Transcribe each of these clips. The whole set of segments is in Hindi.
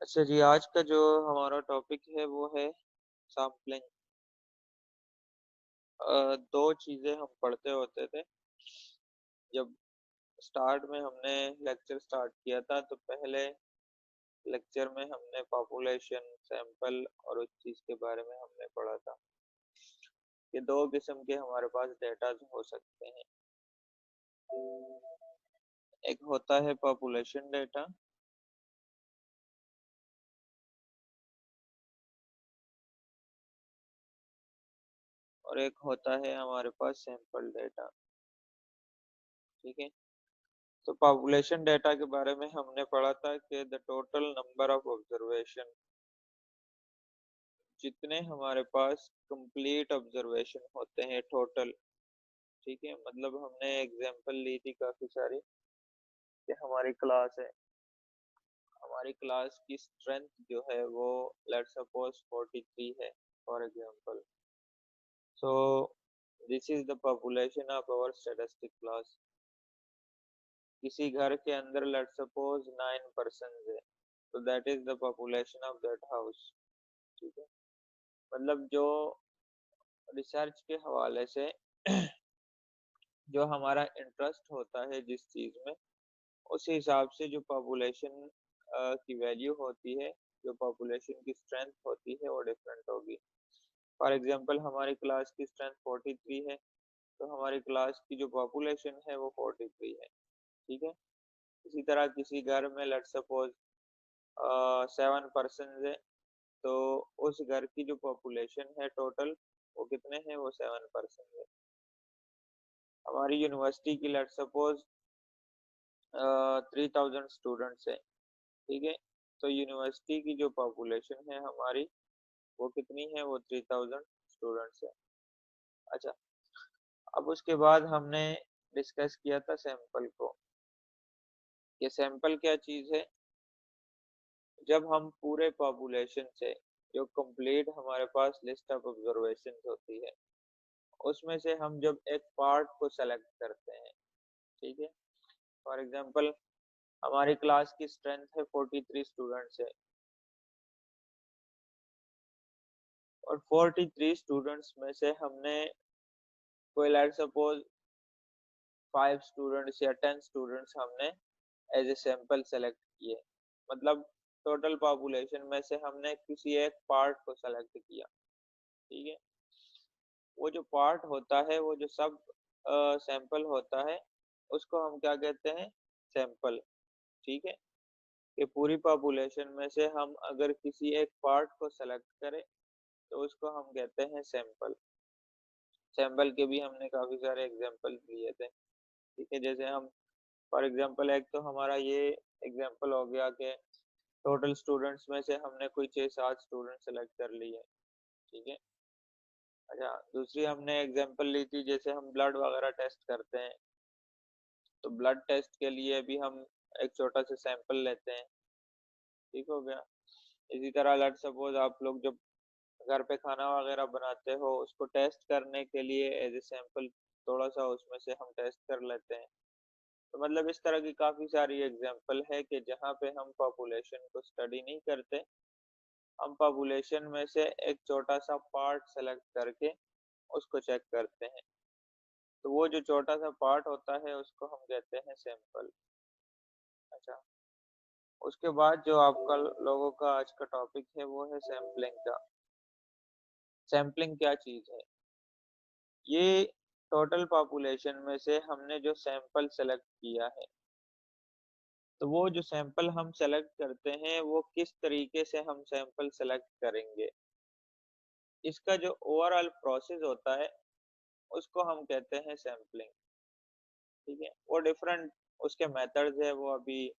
अच्छा जी, आज का जो हमारा टॉपिक है वो है सैम्पलिंग। 2 चीज़ें हम पढ़ते होते थे। जब स्टार्ट में हमने लेक्चर स्टार्ट किया था तो पहले लेक्चर में हमने पॉपुलेशन, सैंपल और उस चीज़ के बारे में हमने पढ़ा था कि 2 किस्म के हमारे पास डेटाज़ हो सकते हैं। एक होता है पॉपुलेशन डेटा और एक होता है हमारे पास सैंपल डेटा, ठीक है? तो पॉपुलेशन डेटा के बारे में हमने पढ़ा था कि the total number of observation, जितने हमारे पास कंप्लीट ऑब्जर्वेशन होते हैं टोटल, ठीक है? मतलब हमने एग्जांपल ली थी काफी सारी कि हमारी क्लास है, हमारी क्लास की स्ट्रेंथ जो है वो लेट्स सपोज 43 है for example. So this is the population of our statistic class. किसी घर के अंदर लेट्स सपोज 9 पर्सन है, तो that is the population of that house, ठीक है? मतलब जो रिसर्च के हवाले से जो हमारा इंटरेस्ट होता है जिस चीज में, उस हिसाब से जो पॉपुलेशन की वैल्यू होती है, जो पॉपुलेशन की स्ट्रेंथ होती है वो डिफरेंट होगी। फॉर एग्जांपल हमारी क्लास की स्ट्रेंथ 43 है, तो हमारी क्लास की जो पॉपुलेशन है वो 43 है, ठीक है? इसी तरह किसी घर में लेट्स सपोज 7 पर्सन है, तो उस घर की जो पॉपुलेशन है टोटल वो कितने हैं, वो 7 पर्सन है। हमारी यूनिवर्सिटी की लेट्स सपोज 3000 स्टूडेंट्स है, ठीक है? तो यूनिवर्सिटी की जो पॉपुलेशन है हमारी वो कितनी है, वो 3000 स्टूडेंट्स है। अच्छा, अब उसके बाद हमने डिस्कस किया था सैंपल को। ये सैंपल क्या चीज है? जब हम पूरे पॉपुलेशन से, जो कंप्लीट हमारे पास लिस्ट ऑफ ऑब्जर्वेशन होती है, उसमें से हम जब एक पार्ट को सेलेक्ट करते हैं, ठीक है? फॉर एग्जांपल हमारी क्लास की स्ट्रेंथ है 43 स्टूडेंट्स है, और 43 स्टूडेंट्स में से हमने कोई लेट सपोज 5 स्टूडेंट्स या 10 स्टूडेंट्स हमने एज ए सैंपल सेलेक्ट किए। मतलब टोटल पॉपुलेशन में से हमने किसी एक पार्ट को सेलेक्ट किया, ठीक है? वो जो पार्ट होता है, वो जो सब सैंपल होता है, उसको हम क्या कहते हैं, सैंपल, ठीक है? कि पूरी पॉपुलेशन में से हम अगर किसी एक पार्ट को सेलेक्ट करें तो उसको हम कहते हैं सैंपल। सैंपल के भी हमने काफी सारे एग्जांपल लिए थे, ठीक है? जैसे हम फॉर एग्जांपल, एक तो हमारा ये एग्जांपल हो गया कि टोटल स्टूडेंट्स में से हमने कोई 6-7 स्टूडेंट सेलेक्ट कर लिए, ठीक है? अच्छा, दूसरी हमने एग्जांपल ली थी जैसे हम ब्लड वगैरह टेस्ट करते हैं, तो ब्लड टेस्ट के लिए भी हम एक छोटा सा सैंपल लेते हैं, ठीक हो गया? इसी तरह लेट्स सपोज आप लोग जब घर पे खाना वगैरह बनाते हो, उसको टेस्ट करने के लिए एज ए सैंपल थोड़ा सा उसमें से हम टेस्ट कर लेते हैं। तो मतलब इस तरह की काफी सारी एग्जांपल है कि जहाँ पे हम पॉपुलेशन को स्टडी नहीं करते, हम पॉपुलेशन में से एक छोटा सा पार्ट सेलेक्ट करके उसको चेक करते हैं। तो वो जो छोटा सा पार्ट होता है उसको हम कहते हैं सैंपल। अच्छा, उसके बाद जो आपका लोगों का आज का टॉपिक है वो है सैम्पलिंग का। सैम्पलिंग क्या चीज है? ये टोटल पॉपुलेशन में से हमने जो सैंपल सेलेक्ट किया है, तो वो जो सैंपल हम सेलेक्ट करते हैं वो किस तरीके से हम सैंपल सेलेक्ट करेंगे, इसका जो ओवरऑल प्रोसेस होता है उसको हम कहते हैं सैम्पलिंग, ठीक है? वो डिफरेंट उसके मेथड्स है, वो अभी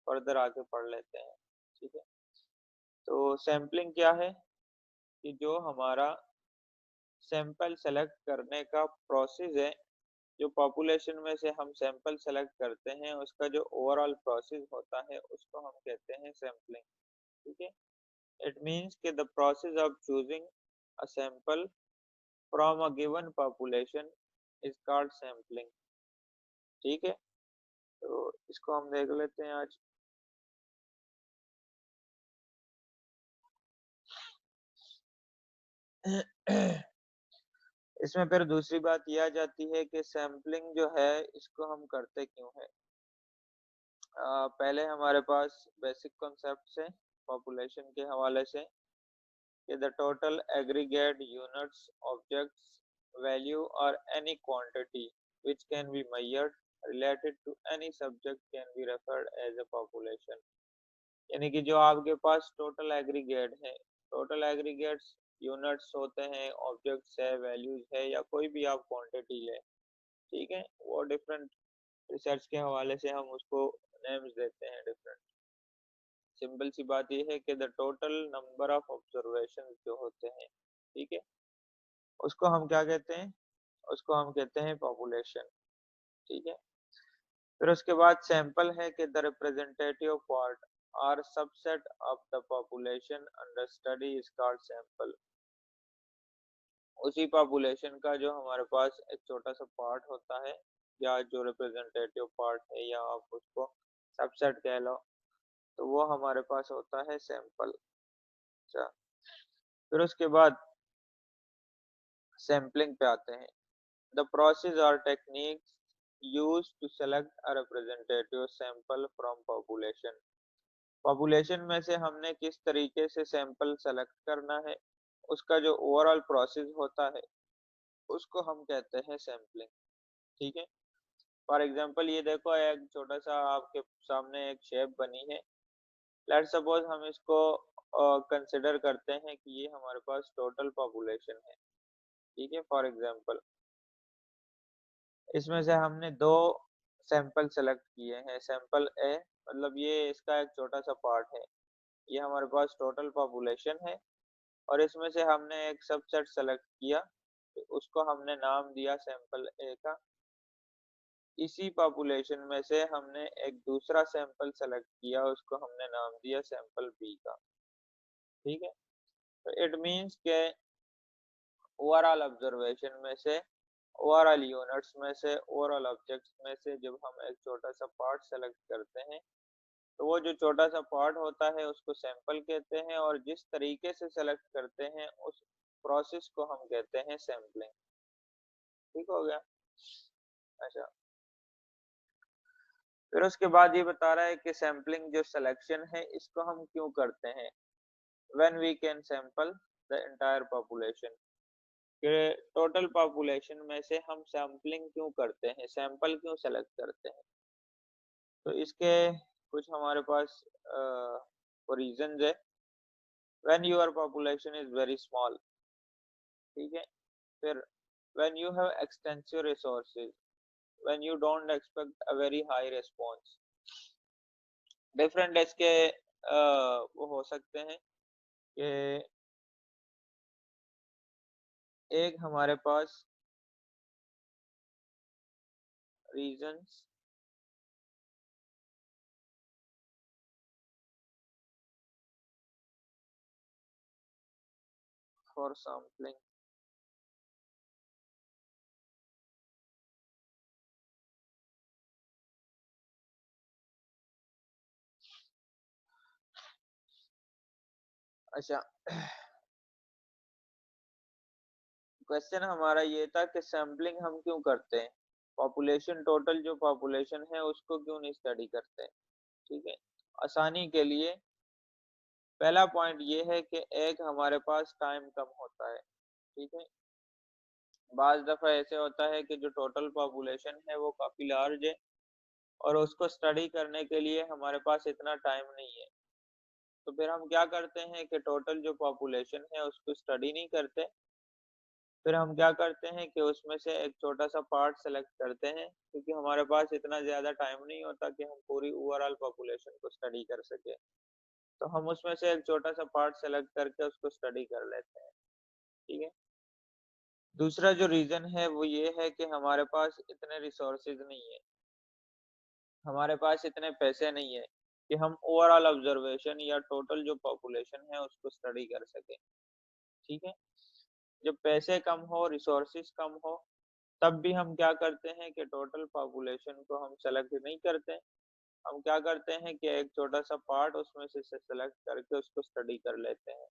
फर्दर आके पढ़ लेते हैं, ठीक है? तो सैम्पलिंग क्या है? कि जो हमारा सैंपल सेलेक्ट करने का प्रोसेस है, जो पॉपुलेशन में से हम सैंपल सेलेक्ट करते हैं उसका जो ओवरऑल प्रोसेस होता है उसको हम कहते हैं सैम्पलिंग, ठीक है? इट मीन्स कि the process of choosing a sample from a given population is called sampling, ठीक है? तो इसको हम देख लेते हैं आज। इसमें फिर दूसरी बात ये आ जाती है कि सैंपलिंग जो है इसको हम करते क्यों है। पहले हमारे पास बेसिक कॉन्सेप्ट्स है पॉपुलेशन के हवाले से कि the total aggregate units, objects, value or any quantity which can be measured related to any subject can be referred as a population। यानी कि जो आपके पास टोटल एग्रीगेट है, टोटल एग्रीगेट्स यूनिट्स होते हैं, ऑब्जेक्ट्स है, वैल्यूज है या कोई भी आप क्वांटिटी ले, ठीक है, वो डिफरेंट रिसर्च के हवाले से हम उसको नेम्स देते हैं डिफरेंट। सिंपल सी बात ये है कि the total number of observation जो होते हैं, ठीक है, उसको हम क्या कहते हैं, उसको हम कहते हैं पॉपुलेशन, ठीक है। फिर उसके बाद सैंपल है कि द रिप्रेजेंटेटिव पार्ट और subset of the population under study is called sample. उसी पॉपुलेशन का जो हमारे पास एक छोटा सा पार्ट होता है या जो रिप्रेजेंटेटिव पार्ट है या आप उसको सबसेट कह लो, तो वो हमारे पास होता है सैंपल। अच्छा, फिर उसके बाद सैम्पलिंग पे आते हैं। द प्रोसेस और techniques used to select a representative sample from population। Population में से हमने किस तरीके से सैंपल सेलेक्ट करना है, उसका जो ओवरऑल प्रोसेस होता है उसको हम कहते हैं सैम्पलिंग, ठीक है। फॉर एग्जांपल ये देखो, एक छोटा सा आपके सामने एक शेप बनी है। लेट्स सपोज हम इसको कंसिडर करते हैं कि ये हमारे पास टोटल पॉपुलेशन है, ठीक है। फॉर एग्जांपल इसमें से हमने दो सैंपल सेलेक्ट किए हैं, सैंपल ए मतलब ये इसका एक छोटा सा पार्ट है, ये हमारे पास टोटल पॉपुलेशन है और इसमें से हमने एक सबसेट सेलेक्ट किया, तो उसको हमने नाम दिया सैंपल ए का। इसी पॉपुलेशन में से हमने एक दूसरा सैंपल सेलेक्ट किया, उसको हमने नाम दिया सैंपल बी का, ठीक है। तो इट मीन्स के ओवरऑल ऑब्जर्वेशन में से, ओवरऑल यूनिट्स में से, ओवरऑल ऑब्जेक्ट्स में से जब हम एक छोटा सा पार्ट सेलेक्ट करते हैं, तो वो जो छोटा सा पार्ट होता है उसको सैंपल कहते हैं और जिस तरीके से सेलेक्ट करते हैं उस प्रोसेस को हम कहते हैं सैंपलिंग, ठीक हो गया। अच्छा, फिर उसके बाद ये बता रहा है कि सैंपलिंग जो सिलेक्शन है इसको हम क्यों करते हैं। When we can sample the entire population, कि टोटल पॉपुलेशन में से हम सैंपलिंग क्यों करते हैं, सैंपल क्यों सेलेक्ट करते हैं। तो इसके कुछ हमारे पास रीजंस है। When your population is very small, ठीक है। फिर when you have extensive resources, when you don't expect a very high response. Different इसके वो हो सकते हैं कि एक हमारे पास रीजंस फॉर सैंपलिंग। अच्छा, क्वेश्चन हमारा ये था कि सैंपलिंग हम क्यों करते हैं, पॉपुलेशन टोटल जो पॉपुलेशन है उसको क्यों नहीं स्टडी करते, ठीक है। आसानी के लिए पहला पॉइंट ये है कि एक हमारे पास टाइम कम होता है, ठीक है। बाज दफा ऐसे होता है कि जो टोटल पॉपुलेशन है वो काफी लार्ज है और उसको स्टडी करने के लिए हमारे पास इतना टाइम नहीं है। तो फिर हम क्या करते हैं कि टोटल जो पॉपुलेशन है उसको स्टडी नहीं करते, फिर हम क्या करते हैं कि उसमें से एक छोटा सा पार्ट सेलेक्ट करते हैं, क्योंकि हमारे पास इतना ज्यादा टाइम नहीं होता कि हम पूरी ओवरऑल पॉपुलेशन को स्टडी कर सके। तो हम उसमें से एक छोटा सा पार्ट सेलेक्ट करके उसको स्टडी कर लेते हैं, ठीक है। दूसरा जो रीजन है वो ये है कि हमारे पास इतने रिसोर्सेज नहीं है, हमारे पास इतने पैसे नहीं है कि हम ओवरऑल ऑब्जर्वेशन या टोटल जो पॉपुलेशन है उसको स्टडी कर सके, ठीक है। जब पैसे कम हो, रिसोर्सेज कम हो, तब भी हम क्या करते हैं कि टोटल पॉपुलेशन को हम सेलेक्ट नहीं करते, हम क्या करते हैं कि एक छोटा सा पार्ट उसमें से सेलेक्ट करके उसको स्टडी कर लेते हैं।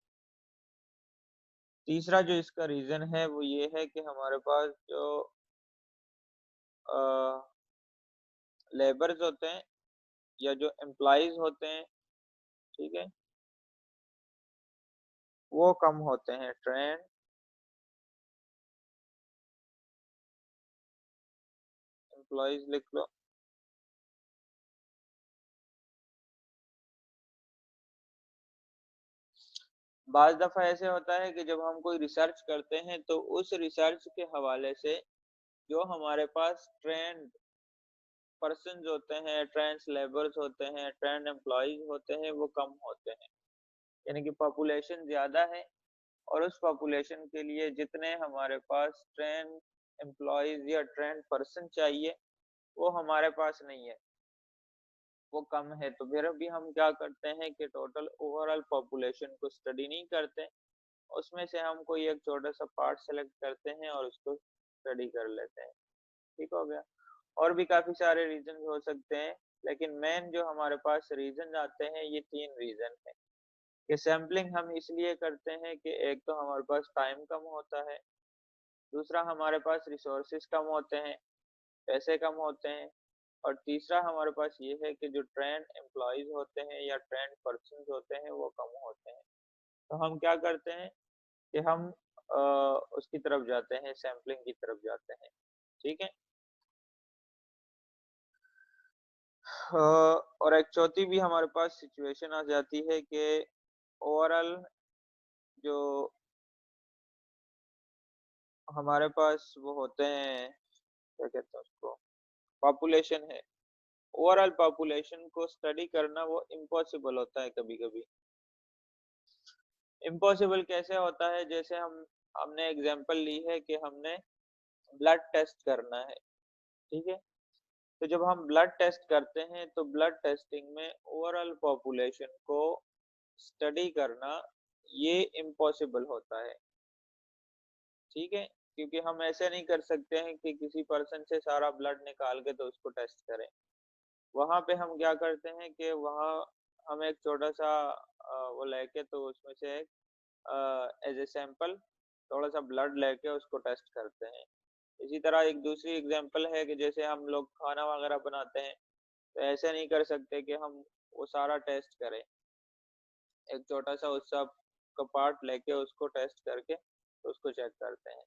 तीसरा जो इसका रीजन है वो ये है कि हमारे पास जो लेबर्स होते हैं या जो एम्प्लॉइज होते हैं, ठीक है, वो कम होते हैं। ट्रेंड एम्प्लॉइज लिख लो। बाज दफा ऐसे होता है कि जब हम कोई रिसर्च करते हैं तो उस रिसर्च के हवाले से जो हमारे पास ट्रेंड पर्सन होते हैं, ट्रेंड लेबर्स होते हैं, ट्रेंड एम्प्लॉइज होते हैं, वो कम होते हैं। यानी कि पॉपुलेशन ज्यादा है और उस पॉपुलेशन के लिए जितने हमारे पास ट्रेंड एम्प्लॉइज या ट्रेंड पर्सन चाहिए वो हमारे पास नहीं है, वो कम है। तो फिर अभी हम क्या करते हैं कि टोटल ओवरऑल पॉपुलेशन को स्टडी नहीं करते, उसमें से हम कोई एक छोटा सा पार्ट सेलेक्ट करते हैं और उसको स्टडी कर लेते हैं। ठीक हो गया। और भी काफी सारे रीजन हो सकते हैं, लेकिन मेन जो हमारे पास रीजन आते हैं ये 3 रीजन है। कि सैम्पलिंग हम इसलिए करते हैं कि एक तो हमारे पास टाइम कम होता है, दूसरा हमारे पास रिसोर्सेज कम होते हैं, पैसे कम होते हैं, और तीसरा हमारे पास ये है कि जो ट्रेंड एम्प्लॉइज होते हैं या ट्रेंड पर्सन होते हैं वो कम होते हैं। तो हम क्या करते हैं कि हम उसकी तरफ जाते हैं, सैम्पलिंग की तरफ जाते हैं। ठीक है। और एक चौथी भी हमारे पास सिचुएशन आ जाती है कि ओवरऑल जो हमारे पास वो होते हैं, क्या कहते हैं उसको, पॉपुलेशन है, ओवरऑल पॉपुलेशन को स्टडी करना वो इम्पॉसिबल होता है कभी कभी। इम्पॉसिबल कैसे होता है, जैसे हमने एग्जांपल ली है कि हमने ब्लड टेस्ट करना है। ठीक है। तो जब हम ब्लड टेस्ट करते हैं तो ब्लड टेस्टिंग में ओवरऑल पॉपुलेशन को स्टडी करना ये इम्पॉसिबल होता है। ठीक है। क्योंकि हम ऐसे नहीं कर सकते हैं कि किसी पर्सन से सारा ब्लड निकाल के तो उसको टेस्ट करें। वहां पे हम क्या करते हैं कि वहाँ हम एक छोटा सा वो लेके तो उसमें से एज ए सैंपल थोड़ा सा ब्लड लेके उसको टेस्ट करते हैं। इसी तरह एक दूसरी एग्जांपल है कि जैसे हम लोग खाना वगैरह बनाते हैं तो ऐसे नहीं कर सकते कि हम वो सारा टेस्ट करें, एक छोटा सा उस सब का पार्ट लेके उसको टेस्ट करके तो उसको चेक करते हैं।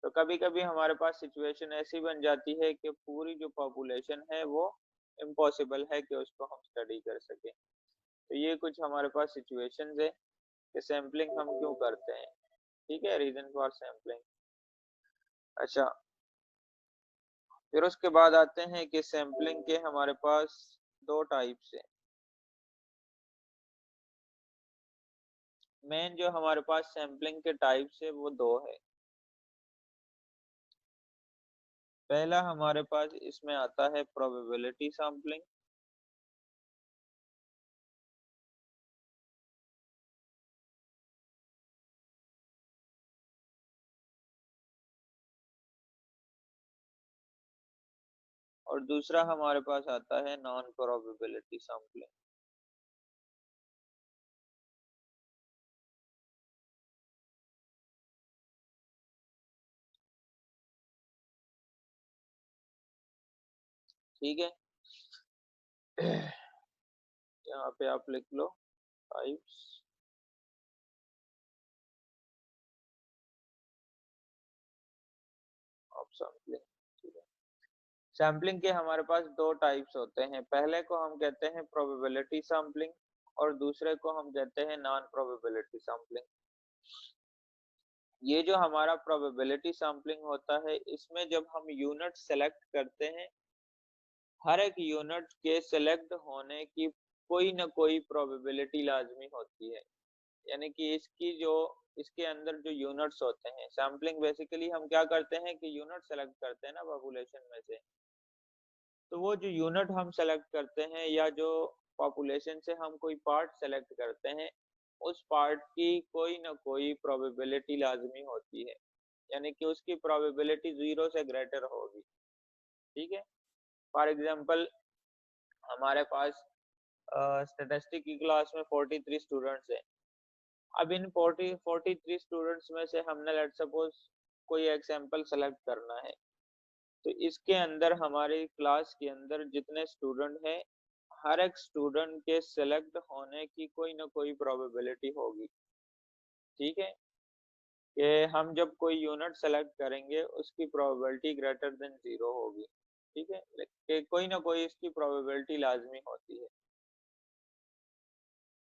तो कभी कभी हमारे पास सिचुएशन ऐसी बन जाती है कि पूरी जो पॉपुलेशन है वो इम्पॉसिबल है कि उसको हम स्टडी कर सके। तो ये कुछ हमारे पास सिचुएशंस है कि सैम्पलिंग हम क्यों करते हैं। ठीक है, रीजन फॉर सैम्पलिंग। अच्छा, फिर उसके बाद आते हैं कि सैम्पलिंग के हमारे पास 2 टाइप्स है। मेन जो हमारे पास सैम्पलिंग के टाइप्स है वो 2 है। पहला हमारे पास इसमें आता है प्रोबेबिलिटी सैम्पलिंग, और दूसरा हमारे पास आता है नॉन प्रोबेबिलिटी सैम्पलिंग। ठीक है। यहाँ पे आप लिख लो टाइप्स ऑफ सैम्पलिंग। ठीक है। सैम्पलिंग के हमारे पास 2 टाइप्स होते हैं, पहले को हम कहते हैं प्रोबेबिलिटी सैम्पलिंग और दूसरे को हम कहते हैं नॉन प्रोबेबिलिटी सैम्पलिंग। ये जो हमारा प्रोबेबिलिटी सैम्पलिंग होता है इसमें जब हम यूनिट सेलेक्ट करते हैं, हर एक यूनिट के सेलेक्ट होने की कोई ना कोई प्रोबेबिलिटी लाजमी होती है। यानी कि इसकी जो इसके अंदर जो यूनिट्स होते हैं, सैम्पलिंग बेसिकली हम क्या करते हैं कि यूनिट सेलेक्ट करते हैं ना पॉपुलेशन में से, तो वो जो यूनिट हम सेलेक्ट करते हैं या जो पॉपुलेशन से हम कोई पार्ट सेलेक्ट करते हैं उस पार्ट की कोई ना कोई प्रोबेबिलिटी लाजमी होती है। यानी कि उसकी प्रोबेबिलिटी 0 से ग्रेटर होगी। ठीक है। फॉर एग्जांपल हमारे पास स्टैटिस्टिक की क्लास में 43 स्टूडेंट्स हैं। अब इन 43 स्टूडेंट्स में से हमने लेट सपोज कोई एक सैंपल सेलेक्ट करना है, तो इसके अंदर हमारी क्लास के अंदर जितने स्टूडेंट हैं, हर एक स्टूडेंट के सिलेक्ट होने की कोई ना कोई प्रोबेबिलिटी होगी। ठीक है, कि हम जब कोई यूनिट सेलेक्ट करेंगे उसकी प्रोबेबिलिटी ग्रेटर देन 0 होगी। ठीक है, कि कोई ना कोई इसकी प्रोबेबिलिटी लाजमी होती है।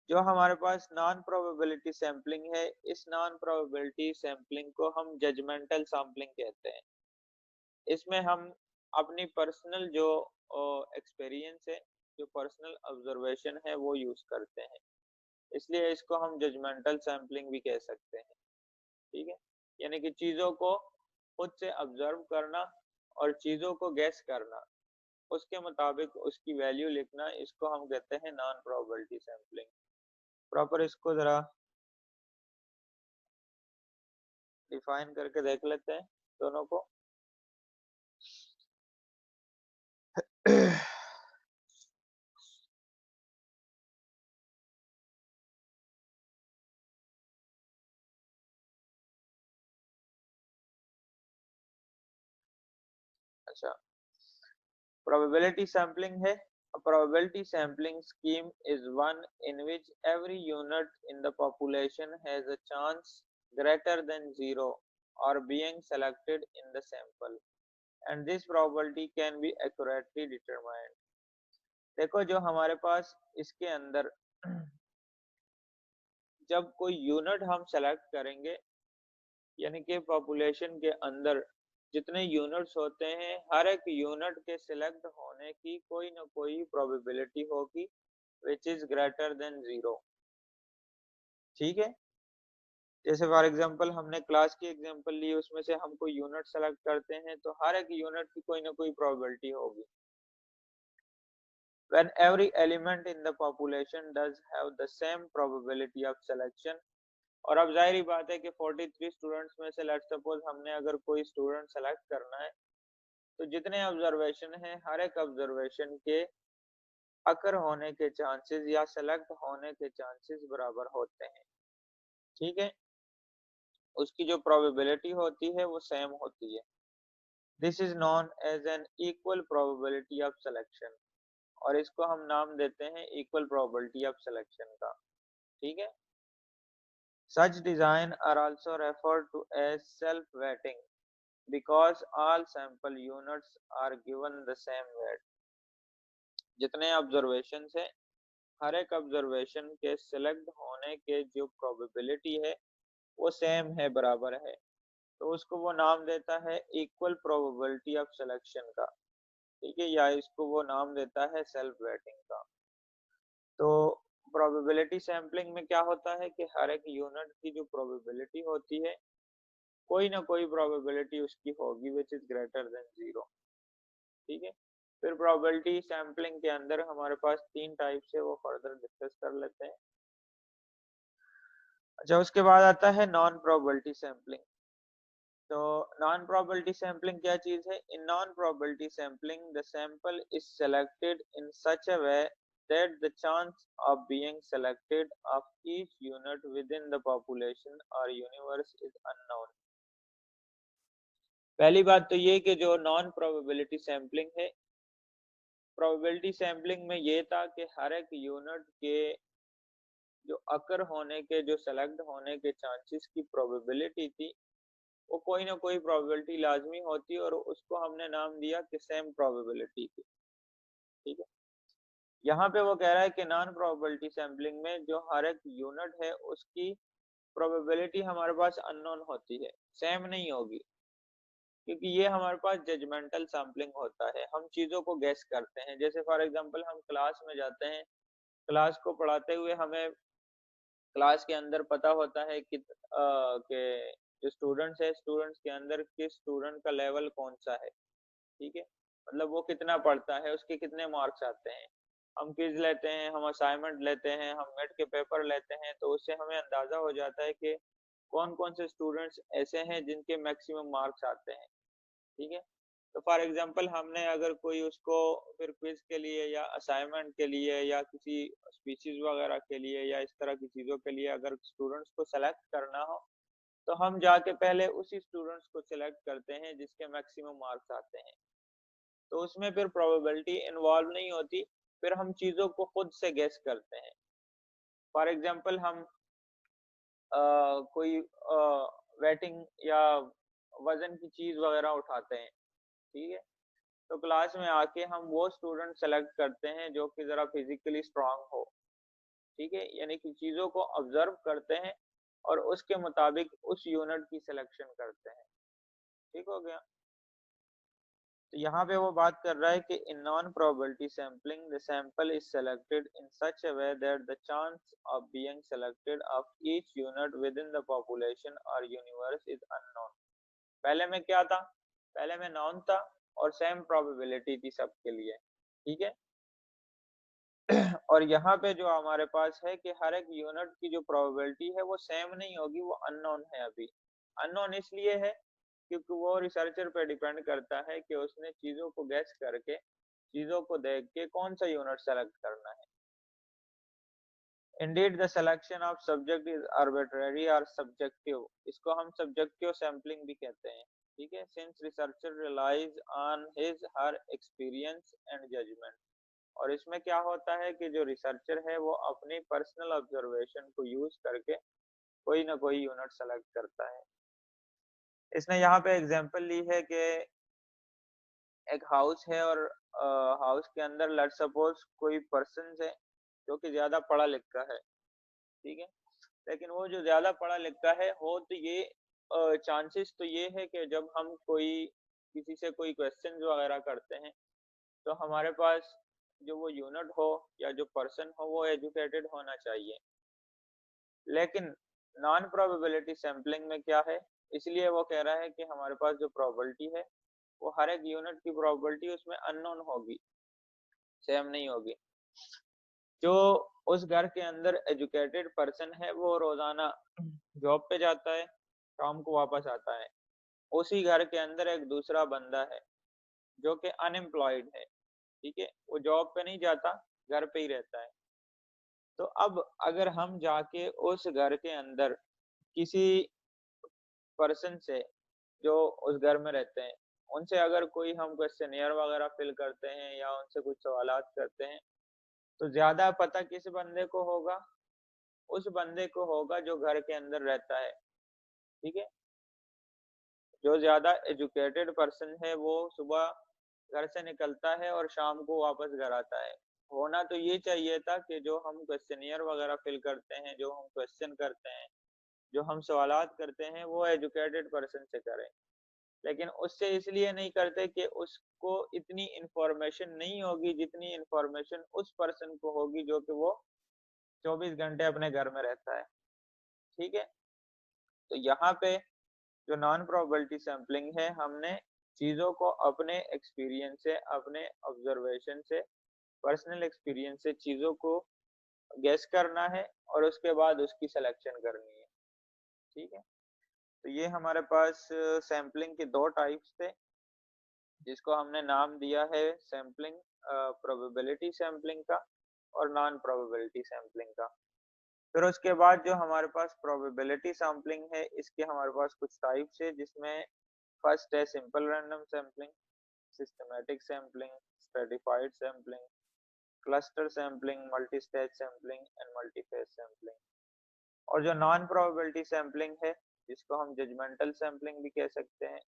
जो हमारे पास नॉन प्रोबेबिलिटी सैम्पलिंग है, इस नॉन प्रोबेबिलिटी सैम्पलिंग को हम जजमेंटल सैम्पलिंग कहते हैं। इसमें हम अपनी पर्सनल जो एक्सपीरियंस है, जो पर्सनल ऑब्जर्वेशन है, वो यूज करते हैं, इसलिए इसको हम जजमेंटल सैम्पलिंग भी कह सकते हैं। ठीक है, यानी कि चीजों को खुद से ऑब्जर्व करना और चीजों को गैस करना, उसके मुताबिक उसकी वैल्यू लिखना, इसको हम कहते हैं नॉन प्रोबेबिलिटी सैम्पलिंग। प्रॉपर इसको जरा डिफाइन करके देख लेते हैं दोनों को। अच्छा, probability sampling है। A probability sampling scheme is one in which every unit in the population has a chance greater than 0 or being selected in the sample, and this probability can be accurately determined। देखो, जो हमारे पास इसके अंदर जब कोई यूनिट हम सेलेक्ट करेंगे, यानी कि पॉपुलेशन के अंदर जितने यूनिट्स होते हैं, हर एक यूनिट के सिलेक्ट होने की कोई ना कोई प्रोबेबिलिटी होगी विच इज ग्रेटर देन 0। ठीक है, जैसे फॉर एग्जांपल हमने क्लास की एग्जांपल ली, उसमें से हम कोई यूनिट सेलेक्ट करते हैं, तो हर एक यूनिट की कोई ना कोई प्रोबेबिलिटी होगी। when every element in the population does have the same probability of selection। और अब जाहिर बात है कि 43 स्टूडेंट्स में से लेट्स सपोज हमने अगर कोई स्टूडेंट सेलेक्ट करना है, तो जितने ऑब्जर्वेशन हैं, हर एक ऑब्जर्वेशन के अकर होने के चांसेस या सेलेक्ट होने के चांसेस बराबर होते हैं। ठीक है, उसकी जो प्रोबेबिलिटी होती है वो सेम होती है। This is known as an equal probability of selection, और इसको हम नाम देते हैं इक्वल प्रोबेबिलिटी ऑफ सिलेक्शन का। ठीक है, such design are also referred to as self weighting because all sample units are given the same weight। जितने ऑब्जर्वेशन है, हर एक ऑब्जर्वेशन के सिलेक्ट होने के जो प्रोबेबिलिटी है वो सेम है, बराबर है, तो उसको वो नाम देता है इक्वल प्रोबेबिलिटी ऑफ सिलेक्शन का। ठीक है, या इसको वो नाम देता है सेल्फ वेटिंग का। तो प्रोबेबिलिटी सैम्पलिंग में क्या होता है कि हर एक यूनिट की जो प्रोबेबिलिटी होती है, कोई ना कोई प्रोबेबिलिटी उसकी होगी विच इज ग्रेटर देन 0। ठीक है, फिर प्रोबेबिलिटी सैम्पलिंग के अंदर हमारे पास 3 टाइप्स है, वो फर्दर डिस्कस कर लेते हैं। अच्छा, उसके बाद आता है नॉन प्रोबेबिलिटी सैम्पलिंग। तो नॉन प्रोबेबिलिटी सैम्पलिंग क्या चीज है? In non probability sampling the sample is selected in such a way that the chance of being selected of each unit within the population or universe is unknown। पहली बात तो ये कि जो नॉन प्रोबेबिलिटी सैम्पलिंग है, प्रोबेबिलिटी सैम्पलिंग में ये था कि हर एक यूनिट के जो अकर होने के, जो सेलेक्ट होने के चांसेस की प्रोबेबिलिटी थी, वो कोई ना कोई प्रोबेबिलिटी लाजमी होती, और उसको हमने नाम दिया कि सेम प्रोबेबिलिटी थी। ठीक है, यहाँ पे वो कह रहा है कि नॉन प्रोबेबिलिटी सैम्पलिंग में जो हर एक यूनिट है उसकी प्रोबेबिलिटी हमारे पास अननोन होती है, सेम नहीं होगी, क्योंकि ये हमारे पास जजमेंटल सैम्पलिंग होता है, हम चीजों को गेस करते हैं। जैसे फॉर एग्जांपल हम क्लास में जाते हैं, क्लास को पढ़ाते हुए हमें क्लास के अंदर पता होता है कि जो स्टूडेंट्स है, स्टूडेंट्स के अंदर किस स्टूडेंट का लेवल कौन सा है। ठीक है, मतलब वो कितना पढ़ता है, उसके कितने मार्क्स आते हैं। हम क्विज लेते हैं, हम असाइनमेंट लेते हैं, हम मिड के पेपर लेते हैं, तो उससे हमें अंदाजा हो जाता है कि कौन कौन से स्टूडेंट्स ऐसे हैं जिनके मैक्सिमम मार्क्स आते हैं। ठीक है, तो फॉर एग्जांपल हमने अगर कोई उसको फिर क्विज के लिए या असाइनमेंट के लिए या किसी स्पीचेस वगैरह के लिए या इस तरह की चीज़ों के लिए अगर स्टूडेंट्स को सेलेक्ट करना हो, तो हम जाके पहले उसी स्टूडेंट्स को सिलेक्ट करते हैं जिसके मैक्सिमम मार्क्स आते हैं। तो उसमें फिर प्रोबेबिलिटी इन्वॉल्व नहीं होती, फिर हम चीज़ों को खुद से गेस करते हैं। फॉर एग्जांपल हम कोई वेटिंग या वज़न की चीज़ वगैरह उठाते हैं, ठीक है? तो क्लास में आके हम वो स्टूडेंट सेलेक्ट करते हैं जो कि ज़रा फिज़िकली स्ट्रॉन्ग हो, ठीक है? यानी कि चीज़ों को ऑब्ज़र्व करते हैं और उसके मुताबिक उस यूनिट की सिलेक्शन करते हैं, ठीक हो गया? तो यहाँ पे वो बात कर रहा है कि in non probability sampling the sample is selected in such a way that the chance of being selected of each unit with in the population और यूनिवर्स इज अननोन। पहले में क्या था? पहले में नॉन था और सेम प्रोबेबिलिटी थी सबके लिए, ठीक है? और यहाँ पे जो हमारे पास है कि हर एक यूनिट की जो प्रोबेबिलिटी है वो सेम नहीं होगी, वो अननोन है अभी। अननोन इसलिए है क्योंकि वो रिसर्चर पे डिपेंड करता है कि उसने चीज़ों को गेस करके, चीज़ों को देख के कौन-सा यूनिट सेलेक्ट करना है। Indeed the selection of subject is arbitrary और सब्जेक्टिव, इसको हम सब्जेक्टिव सैंपलिंग भी कहते हैं, ठीक है? Since researcher relies on his her experience and judgement. और इसमें क्या होता है कि जो रिसर्चर है वो अपनी पर्सनल ऑब्जर्वेशन को यूज करके कोई ना कोई यूनिट सेलेक्ट करता है। इसने यहाँ पे एग्जांपल ली है कि एक हाउस है और हाउस के अंदर लेट्स सपोज कोई पर्सन है जो कि ज्यादा पढ़ा लिखा है, ठीक है? लेकिन वो जो ज्यादा पढ़ा लिखा है हो तो ये चांसेस तो ये है कि जब हम कोई किसी से कोई क्वेश्चन वगैरह करते हैं तो हमारे पास जो वो यूनिट हो या जो पर्सन हो वो एजुकेटेड होना चाहिए। लेकिन नॉन प्रोबेबिलिटी सैंपलिंग में क्या है, इसलिए वो कह रहा है कि हमारे पास जो प्रोबेबिलिटी है वो हर एक यूनिट की प्रोबेबिलिटी उसमें अननोन होगी, सेम नहीं होगी। जो उस घर के अंदर एजुकेटेड पर्सन है वो रोजाना जॉब पे जाता है, शाम को वापस आता है। उसी घर के अंदर एक दूसरा बंदा है जो कि अनएम्प्लॉयड है, ठीक है? वो जॉब पे नहीं जाता, घर पे ही रहता है। तो अब अगर हम जाके उस घर के अंदर किसी पर्सन से जो उस घर में रहते हैं, उनसे अगर कोई हम क्वेश्चनियर वगैरह फिल करते हैं या उनसे कुछ सवालात करते हैं, तो ज़्यादा पता किस बंदे को होगा? उस बंदे को होगा जो घर के अंदर रहता है, ठीक है? जो ज़्यादा एजुकेटेड पर्सन है वो सुबह घर से निकलता है और शाम को वापस घर आता है। होना तो ये चाहिए था कि जो हम क्वेश्चनियर वगैरह फिल करते हैं, जो हम क्वेश्चन करते हैं, जो हम सवालात करते हैं, वो एजुकेटेड पर्सन से करें। लेकिन उससे इसलिए नहीं करते कि उसको इतनी इन्फॉर्मेशन नहीं होगी जितनी इन्फॉर्मेशन उस पर्सन को होगी जो कि वो 24 घंटे अपने घर में रहता है, ठीक है? तो यहाँ पे जो नॉन प्रोबेबिलिटी सैंपलिंग है, हमने चीज़ों को अपने एक्सपीरियंस से, अपने ऑब्जर्वेशन से, पर्सनल एक्सपीरियंस से चीज़ों को गेस करना है और उसके बाद उसकी सिलेक्शन करनी है, ठीक है? तो ये हमारे पास सैंपलिंग के 2 टाइप्स थे, जिसको हमने नाम दिया है सैंपलिंग, प्रोबेबिलिटी सैंपलिंग का और नॉन प्रोबेबिलिटी सैंपलिंग का। फिर उसके बाद जो हमारे पास प्रोबेबिलिटी सैंपलिंग है, इसके हमारे पास कुछ टाइप्स है, जिसमें फर्स्ट है simple random sampling, systematic sampling, stratified sampling, cluster sampling, multi stage sampling and multi phase sampling. और जो नॉन प्रोबेबिलिटी सैंपलिंग है, जिसको हम जजमेंटल सैंपलिंग भी कह सकते हैं,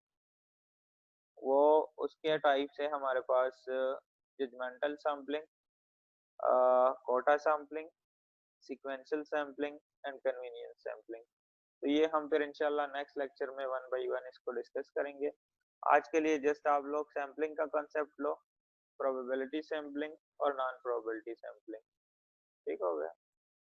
वो उसके टाइप्स है हमारे पास judgmental sampling, quota sampling, sequential sampling and convenience sampling. तो ये हम फिर इंशाल्लाह नेक्स्ट लेक्चर में वन बाय वन इसको डिस्कस करेंगे। आज के लिए जस्ट आप लोग सैंपलिंग का कंसेप्ट लो, प्रोबेबिलिटी सैंपलिंग और नॉन प्रोबेबिलिटी सैंपलिंग, ठीक हो गया?